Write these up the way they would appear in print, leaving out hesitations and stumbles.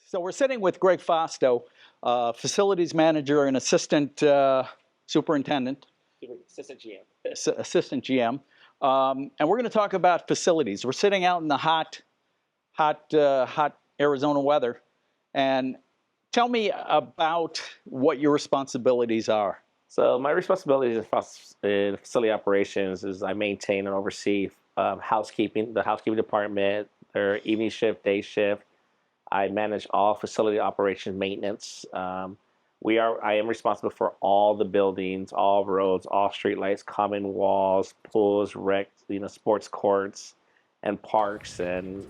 So we're sitting with Greg Fausto, facilities manager and assistant superintendent, Assistant GM. assistant GM, and we're going to talk about facilities. We're sitting out in the hot Arizona weather, and tell me about what your responsibilities are. So my responsibilities in facility operations is I maintain and oversee housekeeping, the housekeeping department, their evening shift, day shift. I manage all facility operations maintenance. I am responsible for all the buildings, all roads, all streetlights, common walls, pools, rec, sports courts, and parks, and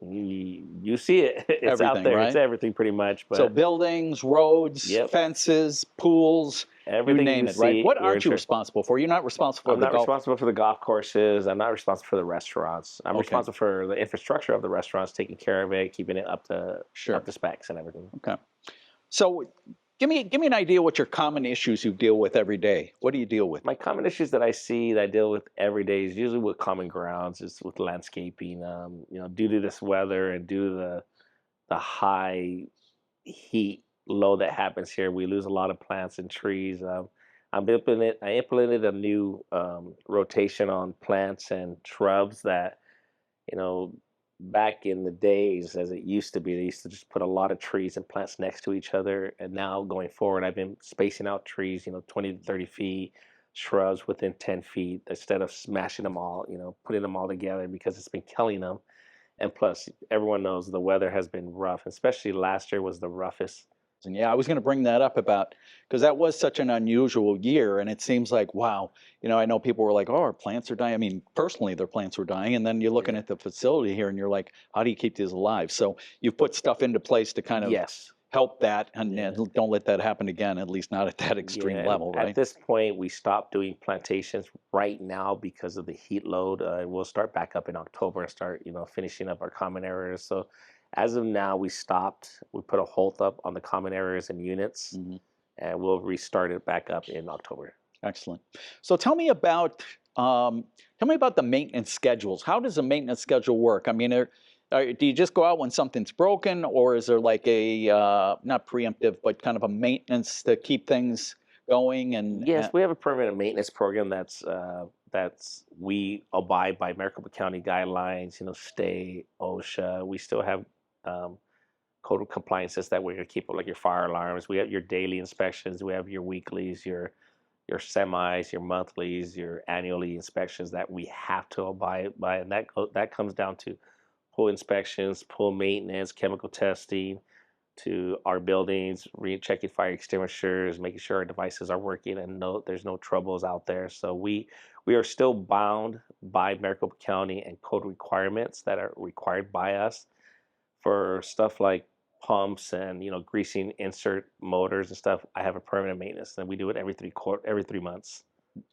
you see it. It's out Everything, there. right? It's everything pretty much. So But buildings, roads, yep, fences, pools, everything you name you it, right? see, What we're aren't you interested. responsible for? You're not responsible for I'm the not golf. responsible for the golf courses. I'm not responsible for the restaurants. I'm Okay. responsible for the infrastructure of the restaurants, taking care of it, keeping it up to Sure. specs and everything. Okay. So give me an idea what your common issues you deal with every day. What do you deal with? My common issues that I see that I deal with every day is usually with common grounds, is with landscaping. Due to this weather and due to the high heat load that happens here, we lose a lot of plants and trees. I implemented a new rotation on plants and shrubs that, you know, back in the days, as it used to be, they used to just put a lot of trees and plants next to each other. And now going forward, I've been spacing out trees, 20 to 30 feet, shrubs within 10 feet, instead of smashing them all, putting them all together, because it's been killing them. And plus, everyone knows the weather has been rough, especially last year was the roughest. And yeah, I was going to bring that up about, because that was such an unusual year, and it seems like, wow, I know people were like, oh, our plants are dying. I mean, personally, their plants were dying, and then you're looking at the facility here, and you're like, how do you keep these alive? So you've put stuff into place to kind of Yes. help that, and don't let that happen again, at least not at that extreme level, right? At this point, we stopped doing plantations right now because of the heat load. We'll start back up in October and start, finishing up our common areas. So as of now, we stopped. We put a halt up on the common areas and units, and we'll restart it back up in October. Excellent. So tell me about the maintenance schedules. How does a maintenance schedule work? I mean, do you just go out when something's broken, or is there like a not preemptive, but kind of a maintenance to keep things going? And yes, we have a permanent maintenance program that's we abide by Maricopa County guidelines. State, OSHA. We still have code of compliances that we're going to keep up, like your fire alarms. We have your daily inspections. We have your weeklies, your semis, your monthlies, your annually inspections that we have to abide by, and that comes down to pool inspections, pool maintenance, chemical testing to our buildings, rechecking fire extinguishers, making sure our devices are working and there's no troubles out there. So we are still bound by Maricopa County and code requirements that are required by us for stuff like pumps and greasing insert motors and stuff. I have a permanent maintenance, and we do it every 3 months.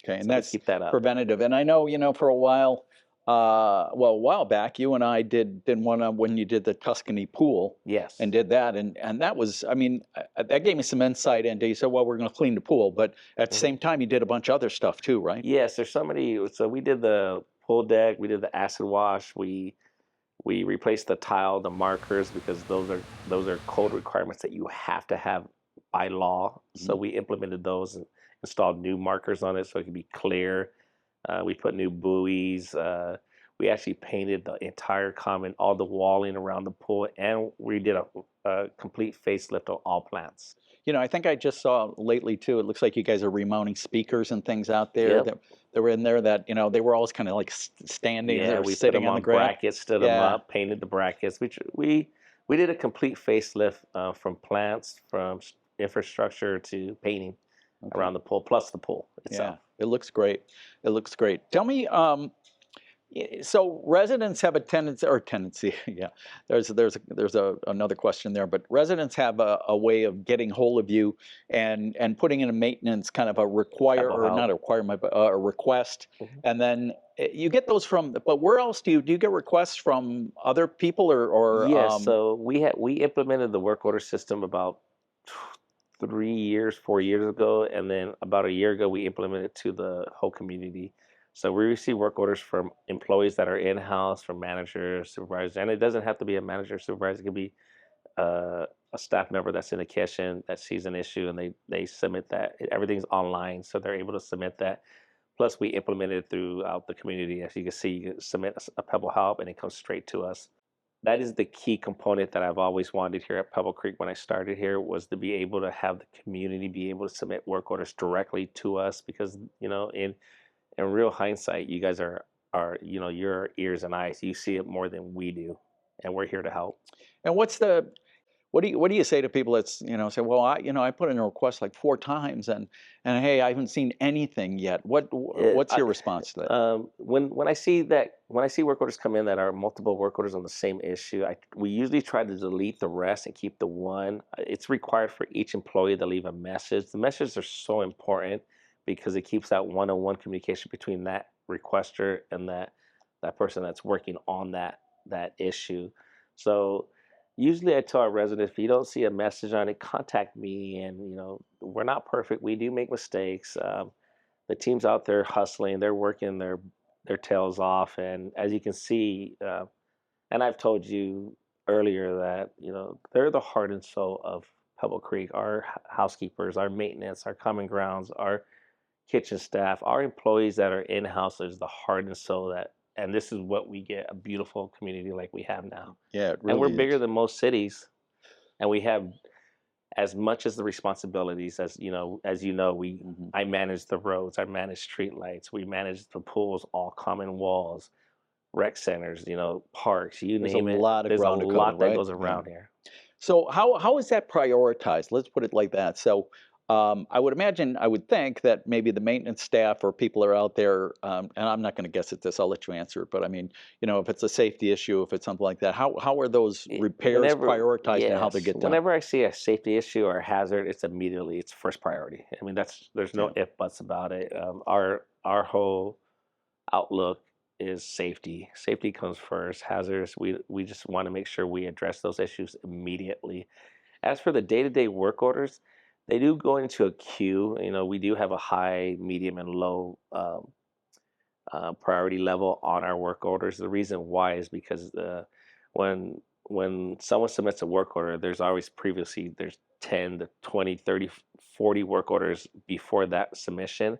Okay, and so that's keep that up. Preventative. And I know for a while, a while back, you and I did one when you did the Tuscany pool. Yes. And did that, and that was, I mean, that gave me some insight into. You said, well, we're going to clean the pool, but at the same time, you did a bunch of other stuff too, right? Yes, there's so many. So we did the pool deck, we did the acid wash, we replaced the tile, the markers, because those are code requirements that you have to have by law. So we implemented those and installed new markers on it so it could be clear. We put new buoys. We actually painted the entire common, all the walling around the pool, and we did a complete facelift of all plants. I think I just saw lately too, it looks like you guys are remounting speakers and things out there that were in there that, they were always kind of like standing, Yeah, we sitting put them on the brackets, stood them up, painted the brackets, which we did a complete facelift from plants, from infrastructure to painting around the pool, plus the pool itself. Yeah, it looks great. It looks great. Tell me, so residents have a tendency, yeah, there's another question there, but residents have a way of getting hold of you and putting in a maintenance kind of a not a requirement, but a request, and then you get those but where else do you get requests from other people or Yes, so we implemented the work order system about 4 years ago, and then about a year ago we implemented it to the whole community. So we receive work orders from employees that are in-house, from managers, supervisors, and it doesn't have to be a manager, supervisor. It could be a staff member that's in the kitchen that sees an issue, and they submit that. Everything's online, so they're able to submit that. Plus, we implemented it throughout the community. As you can see, you can submit a Pebble Help, and it comes straight to us. That is the key component that I've always wanted here at Pebble Creek when I started here, was to be able to have the community be able to submit work orders directly to us, because in real hindsight, you guys are your ears and eyes. You see it more than we do, and we're here to help. And what do you say to people that's, say, well, I put in a request like 4 times, and hey, I haven't seen anything yet. It, What's your response to that? when I see that, when I see work orders come in that are multiple work orders on the same issue, we usually try to delete the rest and keep the one. It's required for each employee to leave a message. The messages are so important because it keeps that one-on-one communication between that requester and that person that's working on that issue. So usually I tell our residents, if you don't see a message on it, contact me. And we're not perfect. We do make mistakes. The team's out there hustling. They're working their tails off. And as you can see, and I've told you earlier that they're the heart and soul of Pebble Creek. Our housekeepers, our maintenance, our common grounds, our kitchen staff, our employees that are in house is the heart and soul that. And this is what we get, a beautiful community like we have now. Yeah, it And we're really bigger is. than most cities, and we have as much as the responsibilities. As we Mhm. I manage the roads, I manage street lights, we manage the pools, all common walls, rec centers, parks, you There's a name it. lot of There's a ground to cover, lot that right? goes Yeah. around here. So how is that prioritized? Let's put it like that. So I would imagine, I would think that maybe the maintenance staff or people are out there, and I'm not going to guess at this. I'll let you answer it. But I mean, if it's a safety issue, if it's something like that, how are those repairs prioritized and how they Yes, get done? whenever I see a safety issue or a hazard, it's first priority. I mean, there's no Yeah. if buts about it. Our whole outlook is safety. Safety comes first. Hazards, we just want to make sure we address those issues immediately. As for the day-to-day work orders, they do go into a queue. We do have a high, medium, and low priority level on our work orders. The reason why is because when someone submits a work order, there's 10 to 20, 30, 40 work orders before that submission,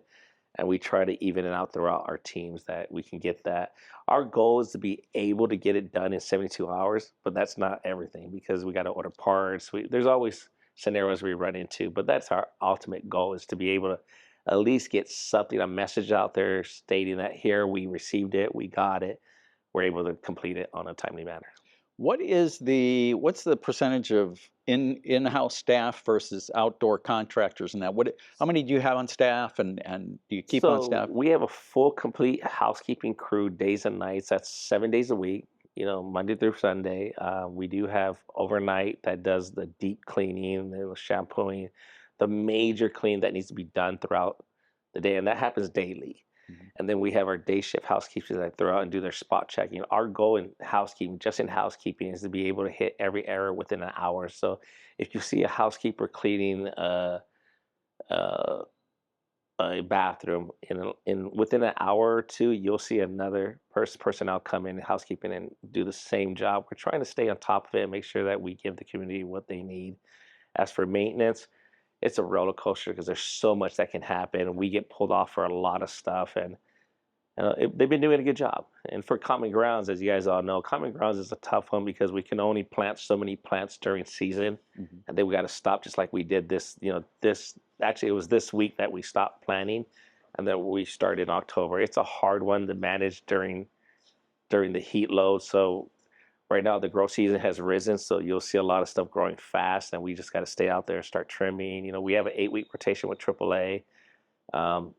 and we try to even it out throughout our teams that we can get that. Our goal is to be able to get it done in 72 hours, but that's not everything because we got to order parts. There's always scenarios we run into, but that's our ultimate goal, is to be able to at least get something, a message out there stating that here we received it, we got it, we're able to complete it on a timely manner. What's the percentage of in-house staff versus outdoor contractors and that? How many do you have on staff, and do you keep on So staff? we have a full, complete housekeeping crew, days and nights. That's 7 days a week. Monday through Sunday. We do have overnight that does the deep cleaning, the shampooing, the major clean that needs to be done throughout the day, and that happens daily. Mhm. And then we have our day shift housekeepers that throw out and do their spot checking. Our goal in housekeeping, just in housekeeping, is to be able to hit every error within an hour. So if you see a housekeeper cleaning uh, a bathroom in within an hour or two, you'll see another personnel come in housekeeping and do the same job. We're trying to stay on top of it and make sure that we give the community what they need. As for maintenance, it's a roller coaster because there's so much that can happen. We get pulled off for a lot of stuff, and they've been doing a good job. And for Common Grounds, as you guys all know, Common Grounds is a tough one because we can only plant so many plants during season, Mhm. and then we got to stop, just like we did this. This actually, it was this week that we stopped planting, and then we started in October. It's a hard one to manage during the heat load. So right now the growth season has risen, so you'll see a lot of stuff growing fast, and we just got to stay out there and start trimming. We have an 8 week rotation with AAA. Um,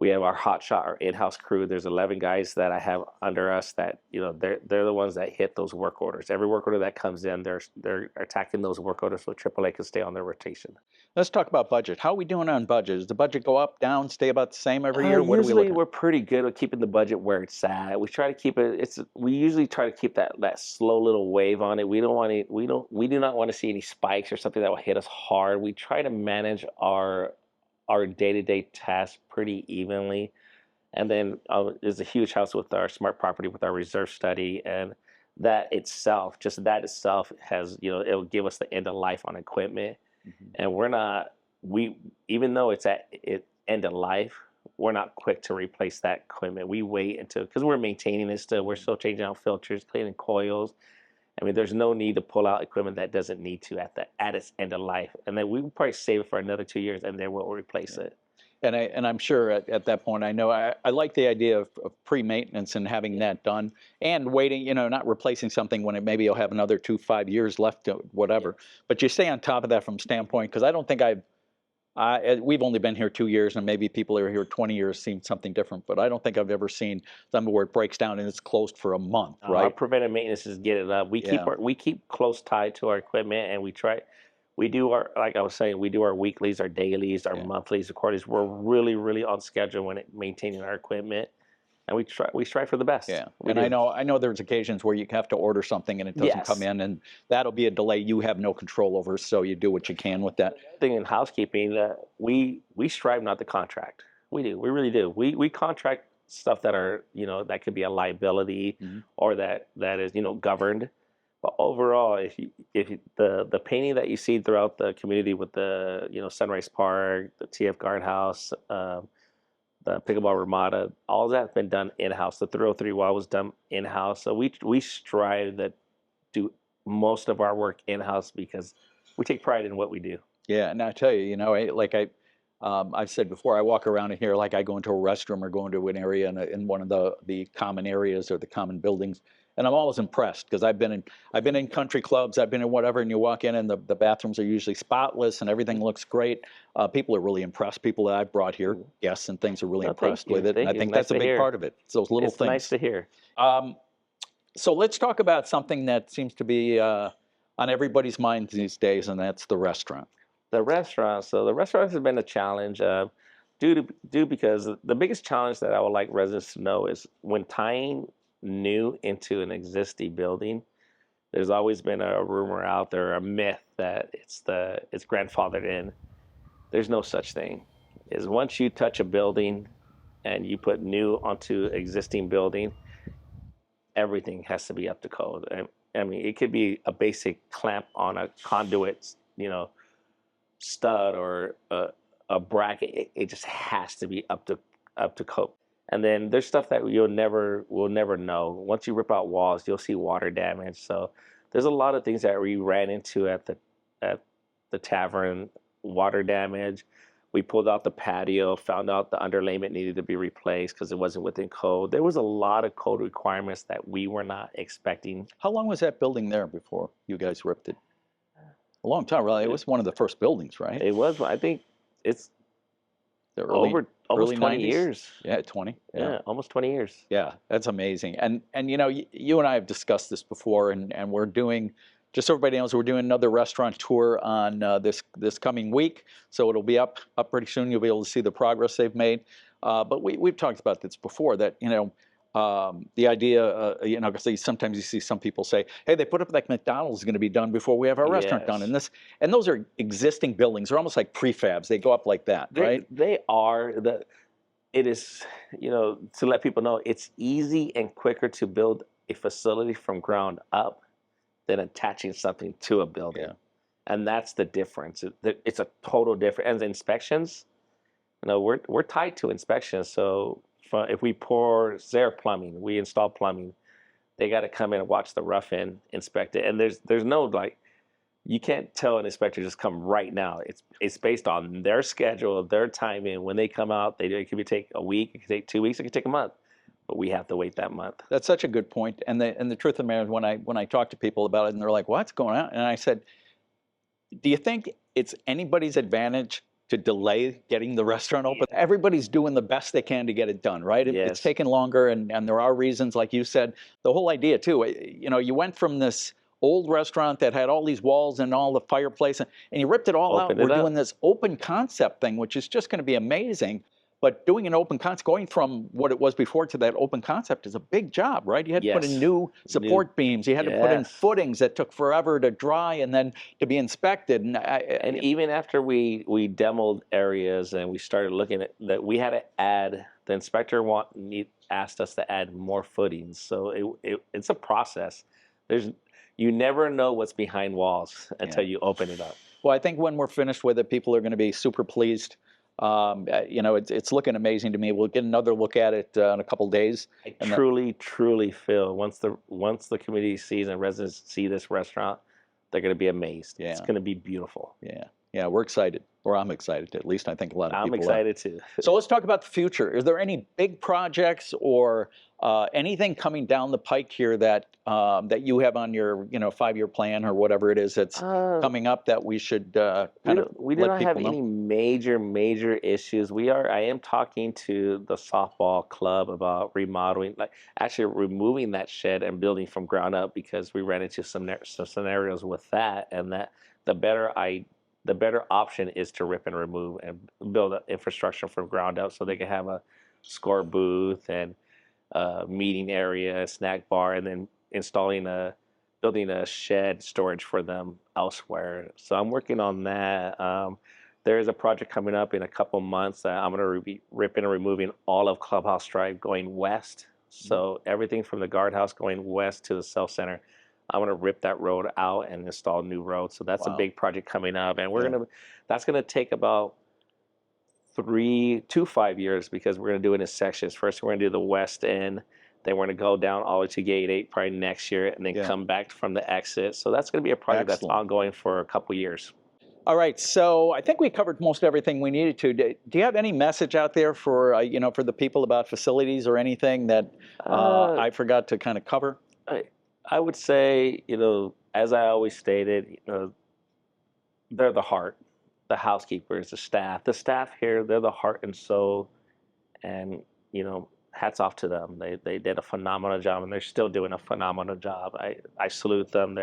we have our hot shot, our in-house crew. There's 11 guys that I have under us that they're the ones that hit those work orders. Every work order that comes in, they're attacking those work orders so AAA can stay on their rotation. Let's talk about budget. How are we doing on budget? Does the budget go up, down, stay about the same every year? What are we Usually looking at? we're pretty good at keeping the budget where it's at. We try to keep it. We usually try to keep that slow little wave on it. We don't want to. We do not want to see any spikes or something that will hit us hard. We try to manage our day-to-day tasks pretty evenly. And then there's a huge house with our smart property with our reserve study, and that itself, just that itself has, it'll give us the end of life on equipment. Mhm. And we're not, we, even though it's at end of life, we're not quick to replace that equipment. We wait until, because we're maintaining it still. We're still changing out filters, cleaning coils. I mean, there's no need to pull out equipment that doesn't need to at its end of life. And then we will probably save it for another 2 years, and then we'll replace Yeah. it. And I'm sure at that point, I know I like the idea of pre-maintenance and having that done and waiting, not replacing something when it maybe you'll have another 5 years left to Yeah. whatever. But you stay on top of that from standpoint, because I don't think we've only been here 2 years, and maybe people who are here 20 years seen something different, but I don't think I've ever seen something where it breaks down and it's closed for a month, Our right? preventive maintenance is get it up. Yeah, We keep close tied to our equipment, and we do our, like I was saying, we do our weeklies, our dailies, our yeah. monthlies, our quarterlies. We're really, really on schedule when maintaining our equipment, and we strive for the best. Yeah, We and I do. know I know there's occasions where you have to order something and it doesn't come Yes. in, and that'll be a delay you have no control over, so you do what you can with that. Thing in housekeeping, we strive not to contract. We do. We really do. We contract stuff that are, that could be a liability, Mhm. or that is, governed. But overall, the painting that you see throughout the community with the, Sunrise Park, the TF Guardhouse, the Pickleball Ramada, all that's been done in house. The 303 wall was done in house. So we strive to do most of our work in house because we take pride in what we do. Yeah, and I tell you, I've said before, I walk around in here like I go into a restroom or go into an area in one of the common areas or the common buildings, and I'm always impressed because I've been in country clubs, I've been in whatever, and you walk in and the bathrooms are usually spotless and everything looks great. People are really impressed. People that I've brought here, guests and things, are really No, thank impressed with you. it, and I Thank you. think Nice that's a to big hear. part of it. It's those little It's nice things. to hear. Um, so let's talk about something that seems to be on everybody's minds these days, and that's the restaurant. The restaurant. So the restaurants have been a challenge, because the biggest challenge that I would like residents to know is when tying new into an existing building. There's always been a rumor out there, a myth that it's grandfathered in. There's no such thing. Is once you touch a building and you put new onto existing building, everything has to be up to code. I mean, it could be a basic clamp on a conduit, stud, or a bracket. It just has to be up to code. And then there's stuff that will never know. Once you rip out walls, you'll see water damage. So there's a lot of things that we ran into at the tavern. Water damage. We pulled out the patio, found out the underlayment needed to be replaced because it wasn't within code. There was a lot of code requirements that we were not expecting. How long was that building there before you guys ripped it? A long time, really. It was one of the first buildings, right? It was, I think, it's The over almost early 20 '90s. years. Yeah, 20. Yeah, Yeah, almost 20 years. yeah, that's amazing. And you and I have discussed this before, and we're doing. Just so everybody knows, we're doing another restaurant tour on this coming week, so it'll be up pretty soon. You'll be able to see the progress they've made. But we've talked about this before, that the idea, because sometimes you see some people say, "Hey, they put up like McDonald's is going to be done before we have our restaurant done," Yes. and those are existing buildings. They're almost like prefabs. They go up like that, right? They are it is, to let people know it's easy and quicker to build a facility from ground up than attaching something to a building. Yeah. And that's the difference. It's a total difference. And the inspections, we're tied to inspections. So if we pour Zaire plumbing, we install plumbing, they got to come in and watch the rough end, inspect it. And there's no, like, you can't tell an inspector just come right now. It's based on their schedule, their timing. When they come out, it could take a week, it could take 2 weeks, it could take a month, but we have to wait that month. That's such a good point. And the truth of the matter is, when I talk to people about it, and they're like, "What's going on?" And I said, "Do you think it's anybody's advantage to delay getting the restaurant open? Everybody's doing the best they can to get it done, right? It's Yes. taken longer, and there are reasons, like you said. The whole idea too. You went from this old restaurant that had all these walls and all the fireplace, and you ripped it all out. Open it We're up. doing this open concept thing, which is just going to be amazing. But doing an open concept, going from what it was before to that open concept, is a big job, right? You had to put in Yes. new support beams. You had to put in Yes. footings that took forever to dry and then to be inspected. And even after we demoed areas and we started looking at that, we had to add. The inspector asked us to add more footings. So it's a process. There's you never know what's behind walls Yeah. until you open it up. Well, I think when we're finished with it, people are going to be super pleased. You know, it's looking amazing to me. We'll get another look at it in a couple days. I And then, truly feel once the community sees and residents see this restaurant, they're going to be amazed. It's yeah, going to be beautiful. yeah, yeah, we're excited, or I'm excited. At least I think a lot of I'm people are. excited too. So let's talk about the future. Is there any big projects or anything coming down the pike here that that you have on your 5-year plan or whatever it is that's Uh, coming up that we should kind of we do let not have people know? any major issues. I am talking to the softball club about remodeling, like actually removing that shed and building from ground up, because we ran into some scenarios with that, and that the better I the better option is to rip and remove and build an infrastructure from ground up so they can have a score booth and meeting area, a snack bar, and then building a shed storage for them elsewhere. So I'm working on that. There is a project coming up in a couple months that I'm going to be ripping and removing all of Clubhouse Drive going west. So everything from the guardhouse going west to the self center, I'm going to rip that road out and install new roads. So that's a Wow. big project coming up, and Yeah. that's going to take about 3 to 5 years, because we're going to do it in sections. First, we're going to do the west end, then we're going to go down all the way to Gate 8 probably next year, and then Yeah. come back from the exit. So that's going to be a project that's Excellent. ongoing for a couple years. All right, so I think we covered most everything we needed to. Do you have any message out there for for the people about facilities or anything that Uh, I forgot to kind of cover? I, I would say, as I always stated, they're the heart, the housekeepers, the staff. The staff here, they're the heart and soul, and hats off to them. They did a phenomenal job, and they're still doing a phenomenal job. I salute them.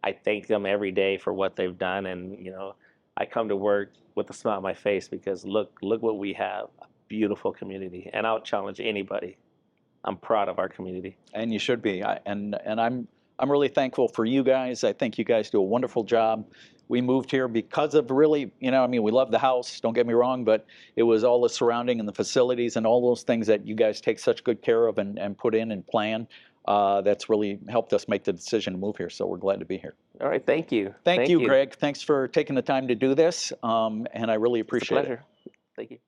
I thank them every day for what they've done, and I come to work with a smile on my face, because look what we have, a beautiful community, and I'll challenge anybody. I'm proud of our community. And you should be. And I'm really thankful for you guys. I think you guys do a wonderful job. We moved here because of really, I mean, we love the house, don't get me wrong, but it was all the surrounding and the facilities and all those things that you guys take such good care of and put in and plan. That's really helped us make the decision to move here. So we're glad to be here. All right, thank you. Thank Thank you, you. Greg. Thanks for taking the time to do this. And I really It's a appreciate it. pleasure. Thank you.